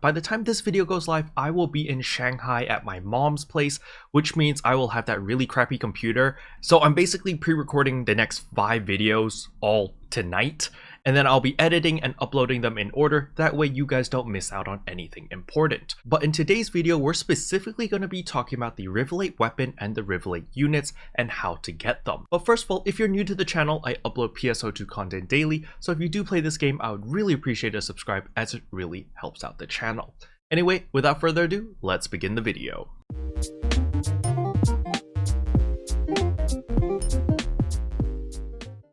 By the time this video goes live, I will be in Shanghai at my mom's place, which means I will have that really crappy computer. So I'm basically pre-recording the next 5 videos all tonight, and then I'll be editing and uploading them in order. That way you guys don't miss out on anything important. But in today's video, we're specifically going to be talking about the Rivalate Weapon and the Rivalate Units and how to get them. But first of all, if you're new to the channel, I upload PSO2 content daily. So if you do play this game, I would really appreciate a subscribe, as it really helps out the channel. Anyway, without further ado, let's begin the video.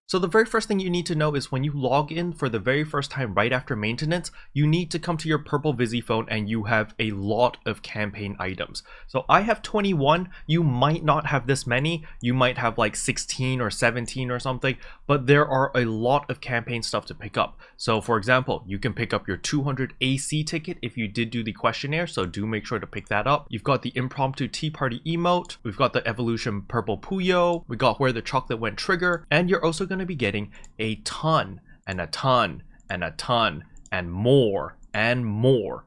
So the very first thing you need to know is when you log in for the very first time right after maintenance, you need to come to your purple Visi phone and you have a lot of campaign items. So I have 21, you might not have this many, you might have like 16 or 17 or something, but there are a lot of campaign stuff to pick up. So for example, you can pick up your 200 AC ticket if you did do the questionnaire, so do make sure to pick that up. You've got the impromptu tea party emote, we've got the evolution purple Puyo, we got where the chocolate went trigger, and you're also going to be getting a ton and a ton and a ton and more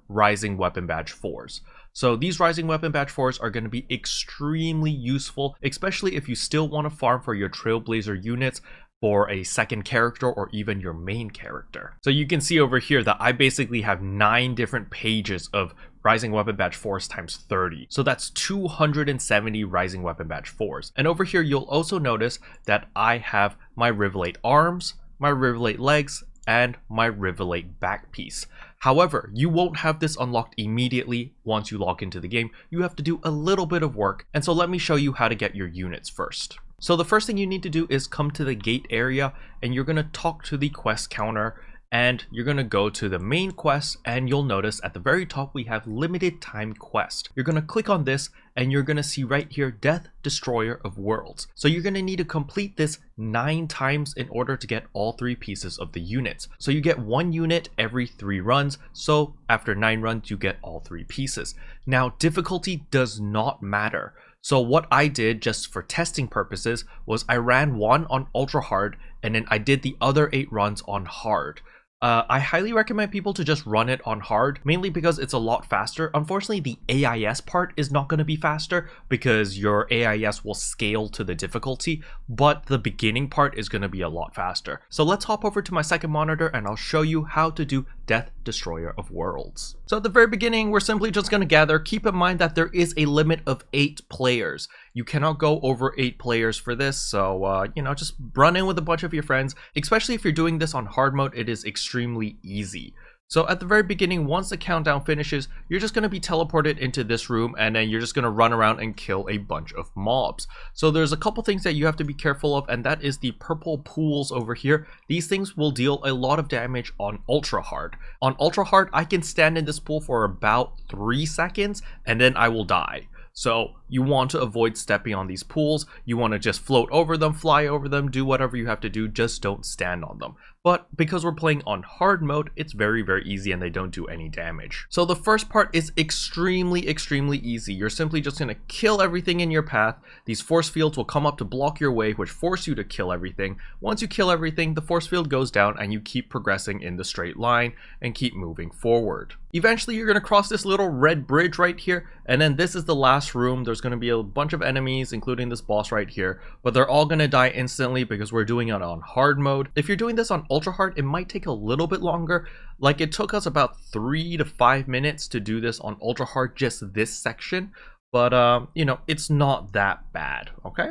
rising weapon badge 4s. So these rising weapon badge 4s are going to be extremely useful, especially if you still want to farm for your trailblazer units for a second character or even your main character. So you can see over here that I basically have 9 different pages of rising weapon badge 4s times 30. So that's 270 rising weapon badge 4s. And over here, you'll also notice that I have my Rivalate arms, my Rivalate legs, and my Rivalate back piece. However, you won't have this unlocked immediately once you log into the game. You have to do a little bit of work. And so let me show you how to get your units first. So the first thing you need to do is come to the gate area and you're going to talk to the quest counter, and you're going to go to the main quest, and you'll notice at the very top we have limited time quest. You're going to click on this and you're going to see right here, Death Destroyer of Worlds. So you're going to need to complete this 9 times in order to get all 3 pieces of the units. So you get 1 unit every 3 runs. So after 9 runs, you get all 3 pieces. Now, difficulty does not matter. So what I did just for testing purposes was I ran 1 on ultra hard and then I did the other 8 runs on hard. I highly recommend people to just run it on hard, mainly because it's a lot faster. Unfortunately, the AIS part is not going to be faster because your AIS will scale to the difficulty, but the beginning part is going to be a lot faster. So let's hop over to my second monitor and I'll show you how to do Death Destroyer of Worlds. So at the very beginning, we're simply just going to gather. Keep in mind that there is a limit of 8 players. You cannot go over 8 players for this, so just run in with a bunch of your friends. Especially if you're doing this on hard mode, it is extremely easy. So at the very beginning, once the countdown finishes, you're just going to be teleported into this room, and then you're just going to run around and kill a bunch of mobs. So there's a couple things that you have to be careful of, and that is the purple pools over here. These things will deal a lot of damage on ultra hard. On ultra hard, I can stand in this pool for about 3 seconds and then I will die. So you want to avoid stepping on these pools. You want to just float over them, fly over them, do whatever you have to do, just don't stand on them. But because we're playing on hard mode, it's very, very easy and they don't do any damage. So the first part is extremely easy. You're simply just going to kill everything in your path. These force fields will come up to block your way, which force you to kill everything. Once you kill everything, the force field goes down and you keep progressing in the straight line and keep moving forward. Eventually, you're going to cross this little red bridge right here, and then this is the last room. There's going to be a bunch of enemies, including this boss right here, but they're all going to die instantly because we're doing it on hard mode. If you're doing this on ultra hard, it might take a little bit longer. Like, it took us about 3 to 5 minutes to do this on ultra hard, just this section, but it's not that bad. Okay,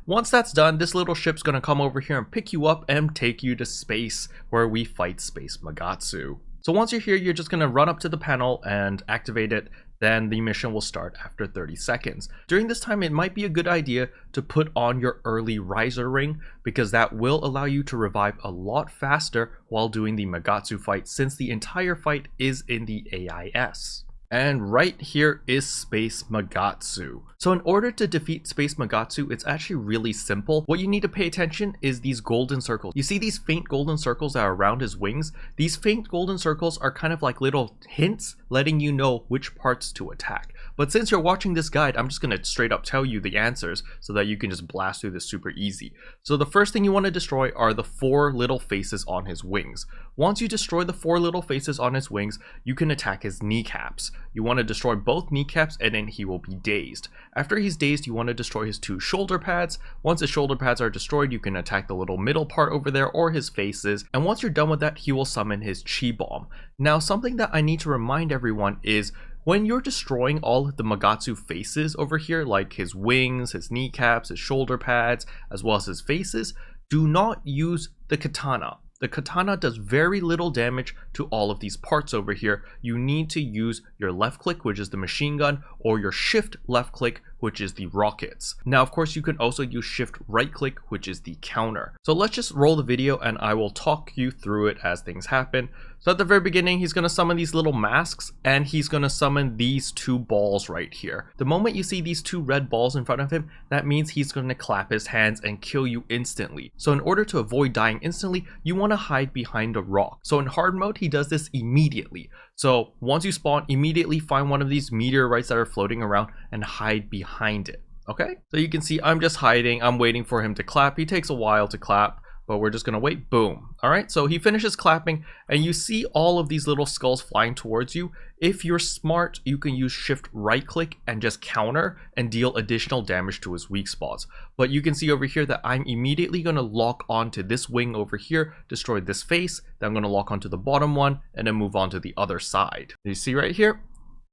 once that's done, this little ship's going to come over here and pick you up and take you to space, where we fight Space Magatsu. So once you're here, you're just going to run up to the panel and activate it. Then the mission will start after 30 seconds. During this time, it might be a good idea to put on your early riser ring, because that will allow you to revive a lot faster while doing the Magatsu fight, since the entire fight is in the AIS. And right here is Space Magatsu. So in order to defeat Space Magatsu, it's actually really simple. What you need to pay attention is these golden circles. You see these faint golden circles that are around his wings? These faint golden circles are kind of like little hints letting you know which parts to attack. But since you're watching this guide, I'm just gonna straight up tell you the answers so that you can just blast through this super easy. So the first thing you want to destroy are the 4 little faces on his wings. Once you destroy the 4 little faces on his wings, you can attack his kneecaps. You want to destroy both kneecaps and then he will be dazed. After he's dazed, you want to destroy his 2 shoulder pads. Once his shoulder pads are destroyed, you can attack the little middle part over there or his faces. And once you're done with that, he will summon his chi bomb. Now, something that I need to remind everyone is when you're destroying all of the Magatsu faces over here, like his wings, his kneecaps, his shoulder pads, as well as his faces, do not use the katana. The katana does very little damage to all of these parts over here. You need to use your left click, which is the machine gun, or your shift left click, which is the rockets. Now, of course, you can also use shift right click, which is the counter. So let's just roll the video and I will talk you through it as things happen. So at the very beginning, he's going to summon these little masks and he's going to summon these 2 balls right here. The moment you see these 2 red balls in front of him, that means he's going to clap his hands and kill you instantly. So in order to avoid dying instantly, you want to hide behind a rock. So in hard mode, he does this immediately. So once you spawn, immediately find one of these meteorites that are floating around and hide behind it. Okay, so you can see I'm just hiding. I'm waiting for him to clap. He takes a while to clap, but we're just gonna wait. Boom. All right, so he finishes clapping and you see all of these little skulls flying towards you. If you're smart, you can use shift right click and just counter and deal additional damage to his weak spots. But you can see over here that I'm immediately gonna lock onto this wing over here, destroy this face, then I'm gonna lock onto the bottom one and then move on to the other side. You see right here?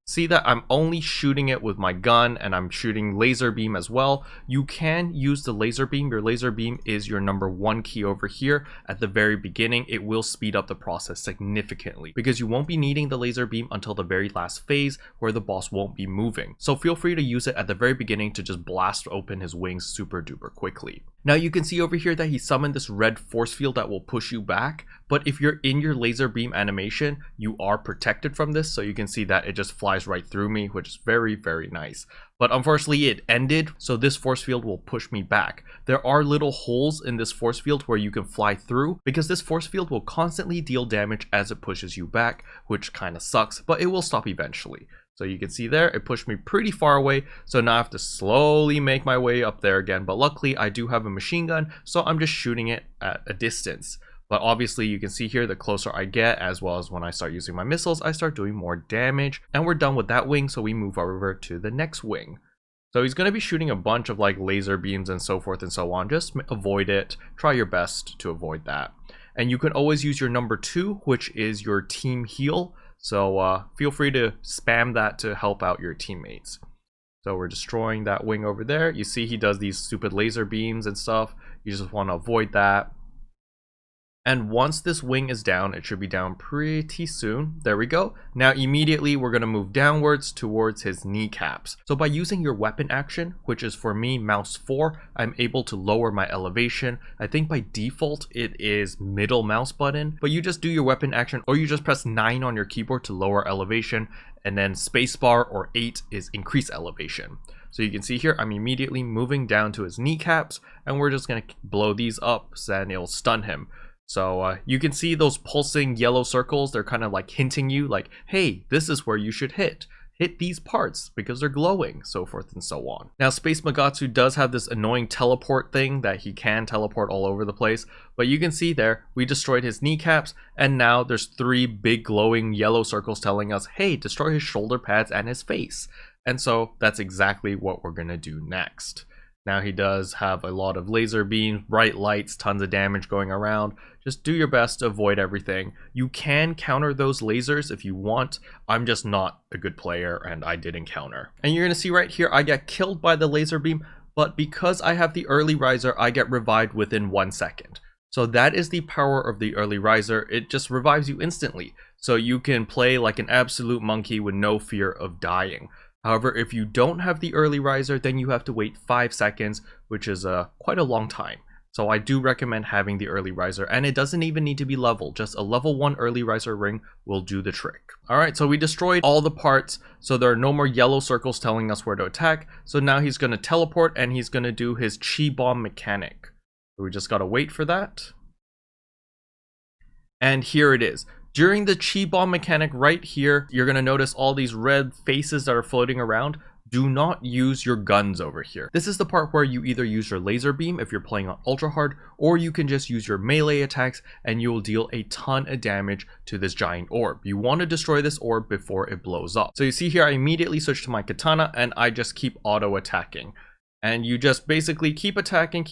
See that I'm only shooting it with my gun and I'm shooting laser beam as well. You can use the laser beam. Your laser beam is your number 1 key over here. At the very beginning, it will speed up the process significantly because you won't be needing the laser beam until the very last phase where the boss won't be moving. So feel free to use it at the very beginning to just blast open his wings super duper quickly. Now you can see over here that he summoned this red force field that will push you back. But if you're in your laser beam animation, you are protected from this. So you can see that it just flies right through me, which is very, very nice. But unfortunately it ended, so this force field will push me back. There are little holes in this force field where you can fly through because this force field will constantly deal damage as it pushes you back, which kind of sucks, but it will stop eventually. So you can see there, it pushed me pretty far away. So now I have to slowly make my way up there again. But luckily I do have a machine gun, so I'm just shooting it at a distance. But obviously you can see here, the closer I get, as well as when I start using my missiles, I start doing more damage. And we're done with that wing, so we move over to the next wing. So he's going to be shooting a bunch of like laser beams and so forth and so on. Just avoid it. Try your best to avoid that. And you can always use your number 2, which is your team heal. So feel free to spam that to help out your teammates. So we're destroying that wing over there. You see he does these stupid laser beams and stuff. You just want to avoid that. And once this wing is down, it should be down pretty soon. There we go. Now immediately we're going to move downwards towards his kneecaps. So by using your weapon action, which is for me mouse 4, I'm able to lower my elevation. I think by default it is middle mouse button, but you just do your weapon action or you just press 9 on your keyboard to lower elevation, and then spacebar or 8 is increase elevation. So you can see here, I'm immediately moving down to his kneecaps and we're just going to blow these up so then it'll stun him. So you can see those pulsing yellow circles. They're kind of like hinting you like, hey, this is where you should hit. Hit these parts because they're glowing, so forth and so on. Now, Space Magatsu does have this annoying teleport thing that he can teleport all over the place. But you can see there, we destroyed his kneecaps. And now there's 3 big glowing yellow circles telling us, hey, destroy his shoulder pads and his face. And so that's exactly what we're going to do next. Now he does have a lot of laser beams, bright lights, tons of damage going around. Just do your best to avoid everything. You can counter those lasers if you want. I'm just not a good player and I didn't counter. And you're going to see right here, I get killed by the laser beam, but because I have the early riser, I get revived within 1 second. So that is the power of the early riser. It just revives you instantly. So you can play like an absolute monkey with no fear of dying. However, if you don't have the early riser, then you have to wait 5 seconds, which is quite a long time. So I do recommend having the early riser, and it doesn't even need to be leveled. Just a level 1 early riser ring will do the trick. All right, so we destroyed all the parts, so there are no more yellow circles telling us where to attack. So now he's going to teleport, and he's going to do his chi bomb mechanic. So we just got to wait for that. And here it is. During the chi bomb mechanic right here, you're going to notice all these red faces that are floating around. Do not use your guns over here. This is the part where you either use your laser beam if you're playing on ultra hard, or you can just use your melee attacks and you will deal a ton of damage to this giant orb. You want to destroy this orb before it blows up. So you see here, I immediately switch to my katana and I just keep auto attacking. And you just basically keep attacking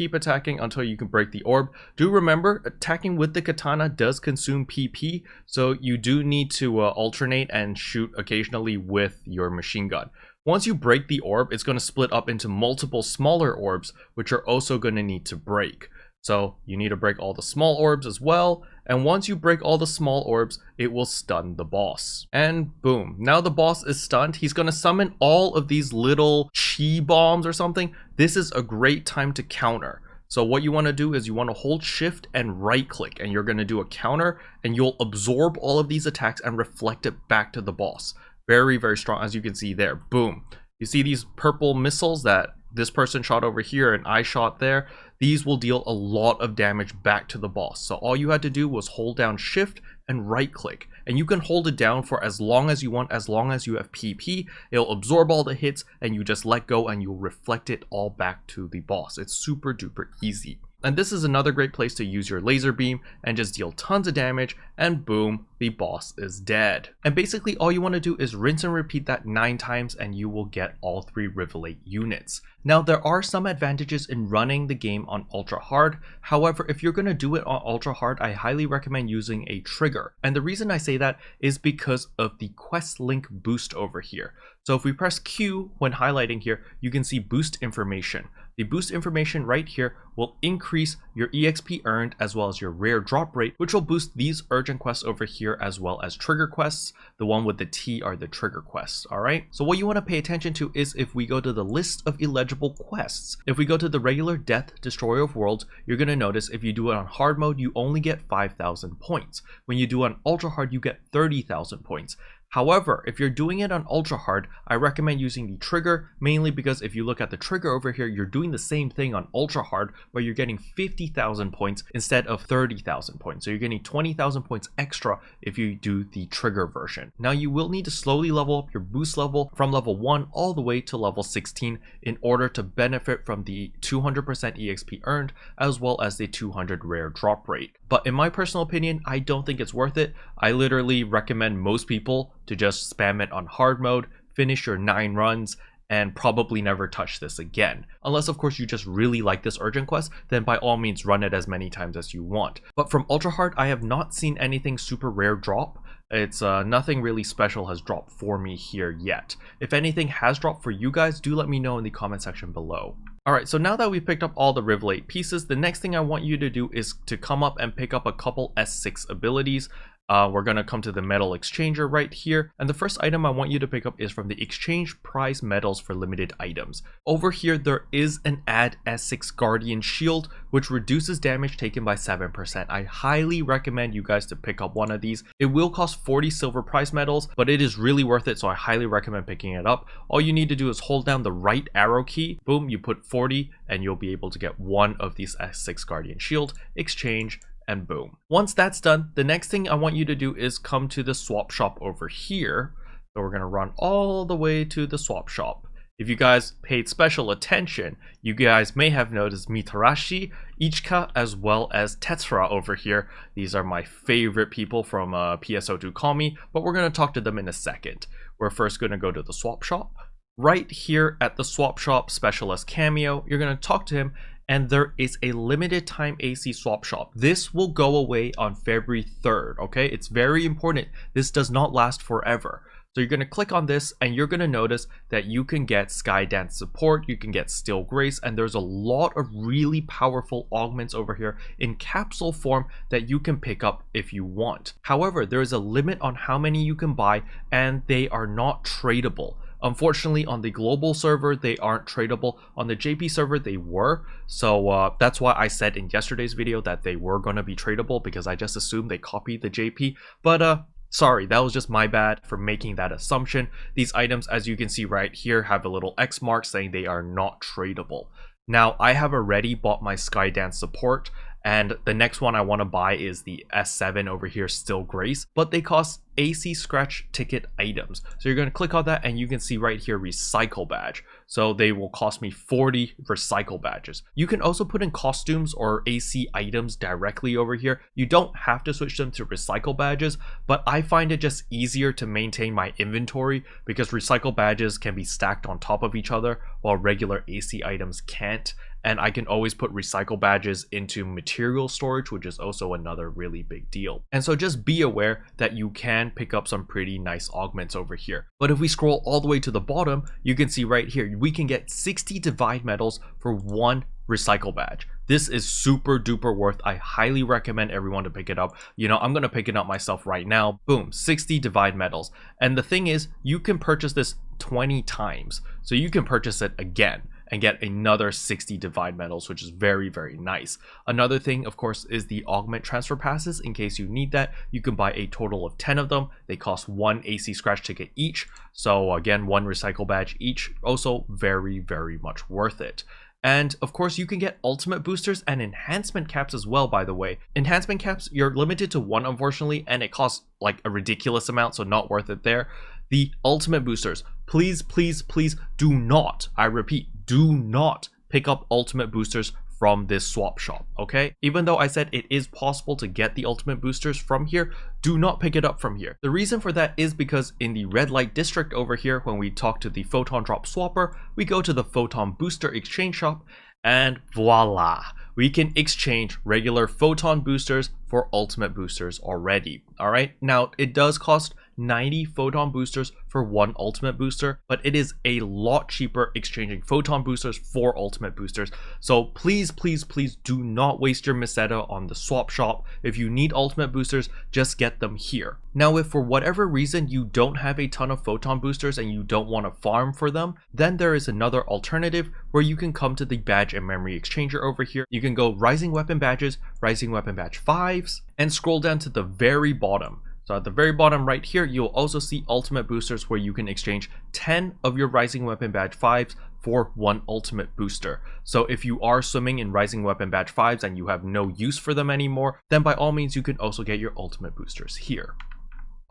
until you can break the orb. Do remember, attacking with the katana does consume PP, so you do need to alternate and shoot occasionally with your machine gun. Once you break the orb, it's going to split up into multiple smaller orbs, which are also going to need to break. So you need to break all the small orbs as well. And once you break all the small orbs, it will stun the boss. And boom, now the boss is stunned. He's going to summon all of these little chi bombs or something. This is a great time to counter. So what you want to do is you want to hold shift and right click, and you're going to do a counter, and you'll absorb all of these attacks and reflect it back to the boss. Very, very strong, as you can see there. Boom. You see these purple missiles that this person shot over here and I shot there? These will deal a lot of damage back to the boss. So all you had to do was hold down shift and right click. And you can hold it down for as long as you want, as long as you have PP. It'll absorb all the hits and you just let go and you'll reflect it all back to the boss. It's super duper easy. And this is another great place to use your laser beam and just deal tons of damage, and boom, the boss is dead. And basically all you want to do is rinse and repeat that 9 times and you will get all 3 Rivalate units. Now there are some advantages in running the game on ultra hard. However, if you're going to do it on ultra hard, I highly recommend using a trigger. And the reason I say that is because of the quest link boost over here. So if we press Q when highlighting here, you can see boost information. The boost information right here will increase your EXP earned as well as your rare drop rate, which will boost these urgent quests over here as well as trigger quests. The one with the T are the trigger quests, alright? So what you want to pay attention to is if we go to the list of eligible quests. If we go to the regular Death Destroyer of Worlds, you're going to notice if you do it on hard mode, you only get 5,000 points. When you do it on ultra hard, you get 30,000 points. However, if you're doing it on ultra hard, I recommend using the trigger, mainly because if you look at the trigger over here, you're doing the same thing on ultra hard, but you're getting 50,000 points instead of 30,000 points. So you're getting 20,000 points extra if you do the trigger version. Now you will need to slowly level up your boost level from level 1 all the way to level 16 in order to benefit from the 200% EXP earned as well as the 200 rare drop rate. But in my personal opinion, I don't think it's worth it. I literally recommend most people to just spam it on hard mode, finish your 9 runs, and probably never touch this again. Unless of course you just really like this urgent quest, then by all means run it as many times as you want. But from ultra hard, I have not seen anything super rare drop. It's nothing really special has dropped for me here yet. If anything has dropped for you guys, do let me know in the comment section below. Alright, so now that we've picked up all the Rivalate pieces, the next thing I want you to do is to come up and pick up a couple S6 abilities. We're going to come to the metal exchanger right here, and the first item I want you to pick up is from the exchange prize medals for limited items. Over here there is an add S6 guardian shield which reduces damage taken by 7%. I highly recommend you guys to pick up one of these. It will cost 40 silver prize medals, but it is really worth it, so I highly recommend picking it up. All you need to do is hold down the right arrow key, boom, you put 40 and you'll be able to get one of these S6 guardian shield, exchange, and boom. Once that's done, the next thing I want you to do is come to the swap shop over here. So we're going to run all the way to the swap shop. If you guys paid special attention, you guys may have noticed Mitarashi, Ichika, as well as Tetra over here. These are my favorite people from PSO2 Call Me, but we're going to talk to them in a second. We're first going to go to the swap shop. Right here at the swap shop, Specialist Cameo, you're going to talk to him, and there is a limited time AC swap shop. This will go away on February 3rd, okay? It's very important. This does not last forever. So you're going to click on this and you're going to notice that you can get Skydance support, you can get Still Grace, and there's a lot of really powerful augments over here in capsule form that you can pick up if you want. However, there is a limit on how many you can buy and they are not tradable. Unfortunately, on the global server, they aren't tradable. On the JP server, they were. So that's why I said in yesterday's video that they were going to be tradable, because I just assumed they copied the JP. But sorry, that was just my bad for making that assumption. These items, as you can see right here, have a little X mark saying they are not tradable. Now, I have already bought my Skydance support, And the next one I want to buy is the S7 over here, Still Grace, but they cost AC scratch ticket items. So you're going to click on that and you can see right here recycle badge. So they will cost me 40 recycle badges. You can also put in costumes or AC items directly over here. You don't have to switch them to recycle badges, but I find it just easier to maintain my inventory because recycle badges can be stacked on top of each other while regular AC items can't. And I can always put recycle badges into material storage, which is also another really big deal. And so just be aware that you can pick up some pretty nice augments over here. But if we scroll all the way to the bottom, you can see right here, we can get 60 divide medals for 1 recycle badge. This is super duper worth. I highly recommend everyone to pick it up. You know, I'm going to pick it up myself right now. Boom, 60 divide medals. And the thing is, you can purchase this 20 times. So you can purchase it again and get another 60 divide medals, which is very, very nice. Another thing, of course, is the augment transfer passes. In case you need that, you can buy a total of 10 of them. They cost 1 AC scratch ticket each. So again, 1 recycle badge each. Also very, very much worth it. And of course, you can get ultimate boosters and enhancement caps as well, by the way. Enhancement caps, you're limited to 1, unfortunately, and it costs like a ridiculous amount, so not worth it there. The ultimate boosters, please, please, please do not, I repeat, do not pick up ultimate boosters from this swap shop, okay? Even though I said it is possible to get the ultimate boosters from here, do not pick it up from here. The reason for that is because in the red light district over here, when we talk to the photon drop swapper, we go to the photon booster exchange shop and voila, we can exchange regular photon boosters for ultimate boosters already. All right, now it does cost 90 photon boosters for 1 ultimate booster, but it is a lot cheaper exchanging photon boosters for ultimate boosters. So please, please, please do not waste your meseta on the swap shop. If you need ultimate boosters, just get them here. Now, if for whatever reason you don't have a ton of photon boosters and you don't want to farm for them, then there is another alternative where you can come to the badge and memory exchanger over here. You can go Rising Weapon badges, Rising Weapon badge 5s, and scroll down to the very bottom. So at the very bottom right here, you'll also see ultimate boosters where you can exchange 10 of your Rising Weapon badge 5s for 1 ultimate booster. So if you are swimming in Rising Weapon badge 5s and you have no use for them anymore, then by all means you can also get your ultimate boosters here.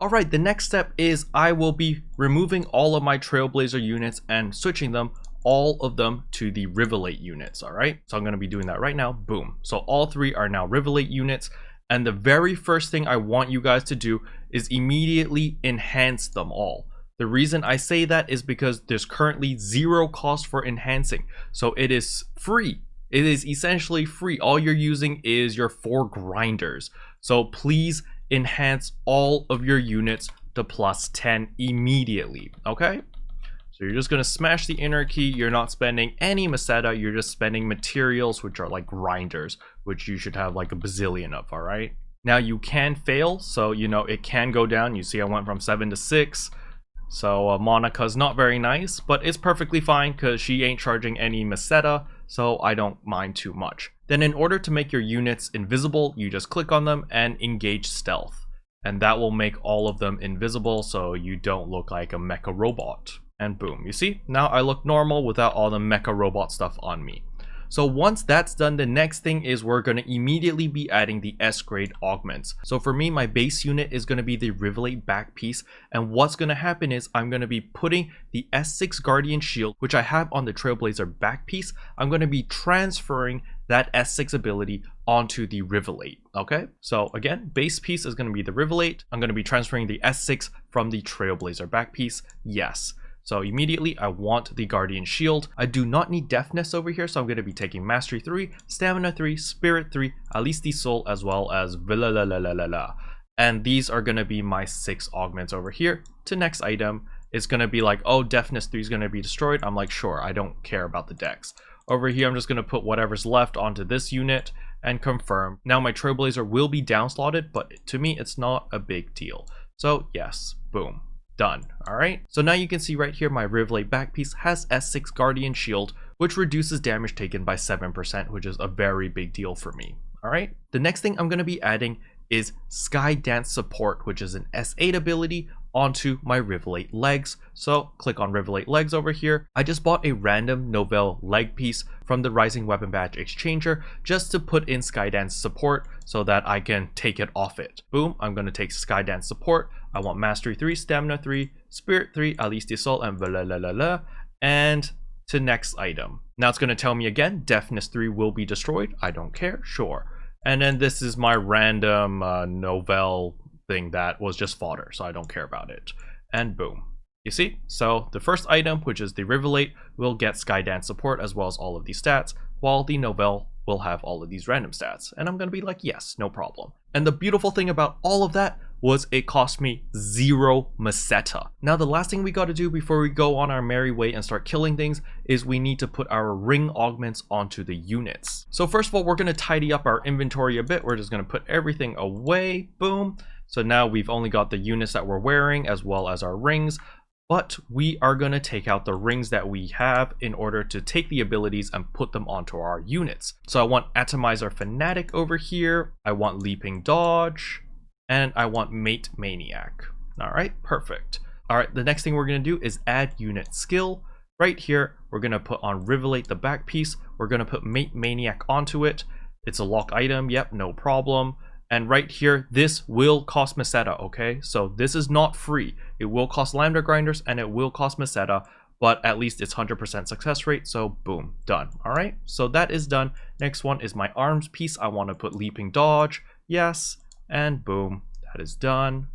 Alright, the next step is I will be removing all of my Trailblazer units and switching them, all of them, to the Rivalate units. Alright, so I'm going to be doing that right now. Boom. So all 3 are now Rivalate units. And the very first thing I want you guys to do is immediately enhance them all. The reason I say that is because there's currently 0 cost for enhancing. So it is free. It is essentially free. All you're using is your 4 grinders. So please enhance all of your units to +10 immediately, okay? So you're just going to smash the inner key. You're not spending any meseta. You're just spending materials, which are like grinders, which you should have like a bazillion of, all right? Now you can fail, so you know it can go down. You see I went from 7 to 6. So Monica's not very nice, but it's perfectly fine because she ain't charging any meseta, so I don't mind too much. Then in order to make your units invisible, you just click on them and engage stealth. And that will make all of them invisible so you don't look like a mecha robot. And boom, you see, now I look normal without all the mecha robot stuff on me. So once that's done, the next thing is we're going to immediately be adding the S grade augments. So for me, my base unit is going to be the Rivalate back piece. And what's going to happen is I'm going to be putting the S6 Guardian Shield, which I have on the Trailblazer back piece. I'm going to be transferring that S6 ability onto the Rivalate. Okay, so again, base piece is going to be the Rivalate. I'm going to be transferring the S6 from the Trailblazer back piece. Yes. So immediately I want the Guardian Shield. I do not need Deafness over here, so I'm going to be taking Mastery 3, Stamina 3, Spirit 3, Alisti Soul, as well as Villalalalalala. And these are going to be my 6 augments over here. To next item, it's going to be like, oh, Deafness 3 is going to be destroyed. I'm like, sure, I don't care about the dex. Over here, I'm just going to put whatever's left onto this unit and confirm. Now my Trailblazer will be downslotted, but to me, it's not a big deal. So yes, boom. Done. All right, so now you can see right here my Rivalate back piece has S6 Guardian Shield, which reduces damage taken by 7%, which is a very big deal for me. All right, the next thing I'm going to be adding is Sky Dance Support, which is an S8 ability onto my Rivalate legs. So click on Rivalate legs over here. I just bought a random Novell leg piece from the Rising Weapon Badge Exchanger just to put in Skydance support so that I can take it off it. Boom, I'm going to take Skydance support. I want Mastery 3, Stamina 3, Spirit 3, Alice D'Assault, and blah, and to next item. Now it's going to tell me again, Deafness 3 will be destroyed. I don't care, sure. And then this is my random Novell thing that was just fodder, so I don't care about it. And boom. You see? So the first item, which is the Rivalate, will get Skydance support as well as all of these stats, while the Novell will have all of these random stats. And I'm going to be like, yes, no problem. And the beautiful thing about all of that was it cost me 0 Meseta. Now the last thing we got to do before we go on our merry way and start killing things is we need to put our ring augments onto the units. So first of all, we're going to tidy up our inventory a bit. We're just going to put everything away. Boom. So now we've only got the units that we're wearing as well as our rings. But we are going to take out the rings that we have in order to take the abilities and put them onto our units. So I want Atomizer Fanatic over here. I want Leaping Dodge. And I want Mate Maniac. Alright, perfect. Alright, the next thing we're going to do is add unit skill. Right here, we're going to put on Rivalate the back piece. We're going to put Mate Maniac onto it. It's a lock item, yep, no problem. And right here, this will cost Meseta, okay? So this is not free. It will cost Lambda Grinders and it will cost Meseta, but at least it's 100% success rate, so boom, done. Alright, so that is done. Next one is my arms piece. I want to put Leaping Dodge, yes. And boom, that is done.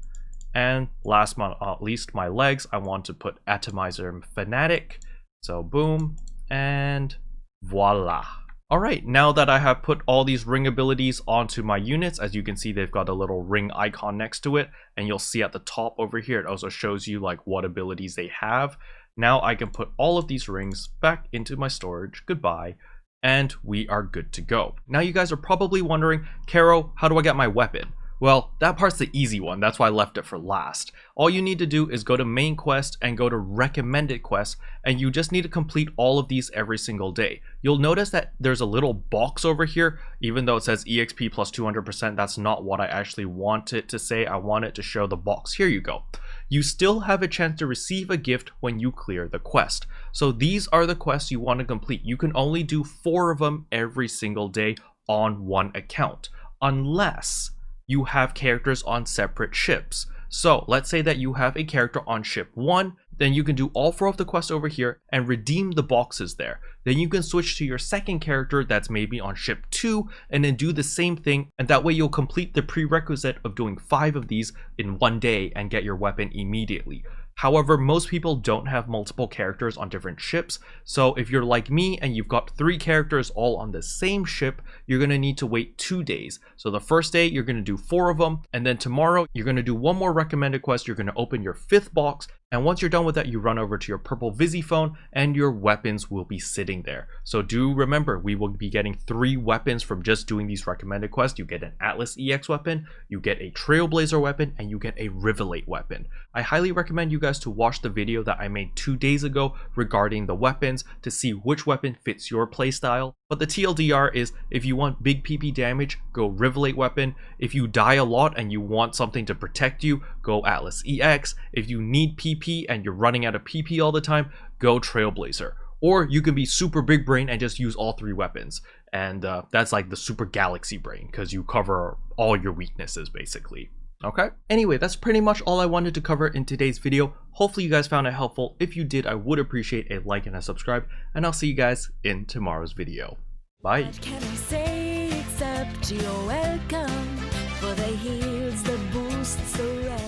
And last but not least, my legs. I want to put Atomizer Fanatic. So boom, and voila. Alright, now that I have put all these ring abilities onto my units, as you can see, they've got a little ring icon next to it. And you'll see at the top over here, it also shows you like what abilities they have. Now I can put all of these rings back into my storage. Goodbye. And we are good to go. Now you guys are probably wondering, Kero, how do I get my weapon? Well, that part's the easy one, that's why I left it for last. All you need to do is go to main quest and go to recommended quests, and you just need to complete all of these every single day. You'll notice that there's a little box over here, even though it says EXP plus 200%, that's not what I actually want it to say. I want it to show the box. Here you go. You still have a chance to receive a gift when you clear the quest. So these are the quests you want to complete. You can only do 4 of them every single day on one account, unless you have characters on separate ships. So let's say that you have a character on ship 1, then you can do all 4 of the quests over here and redeem the boxes there. Then you can switch to your second character that's maybe on ship 2 and then do the same thing, and that way you'll complete the prerequisite of doing 5 of these in one day and get your weapon immediately. However, most people don't have multiple characters on different ships, so if you're like me and you've got 3 characters all on the same ship, you're going to need to wait 2 days. So the first day you're going to do 4 of them, and then tomorrow you're going to do 1 more recommended quest. You're going to open your 5th box, and once you're done with that, you run over to your purple Visi phone and your weapons will be sitting there. So do remember, we will be getting 3 weapons from just doing these recommended quests. You get an Atlas EX weapon, you get a Trailblazer weapon, and you get a Rivalate weapon. I highly recommend you guys to watch the video that I made 2 days ago regarding the weapons to see which weapon fits your playstyle. But the TLDR is, if you want big PP damage, go Rivalate weapon. If you die a lot and you want something to protect you, go Atlas EX. If you need PP and you're running out of PP all the time, go Trailblazer. Or you can be super big brain and just use all 3 weapons. And that's like the super galaxy brain, because you cover all your weaknesses basically. Okay, anyway, that's pretty much all I wanted to cover in today's video. Hopefully you guys found it helpful. If you did, I would appreciate a like and a subscribe, and I'll see you guys in tomorrow's video. Bye. What can I say except you're welcome for the heals that boosts the rest?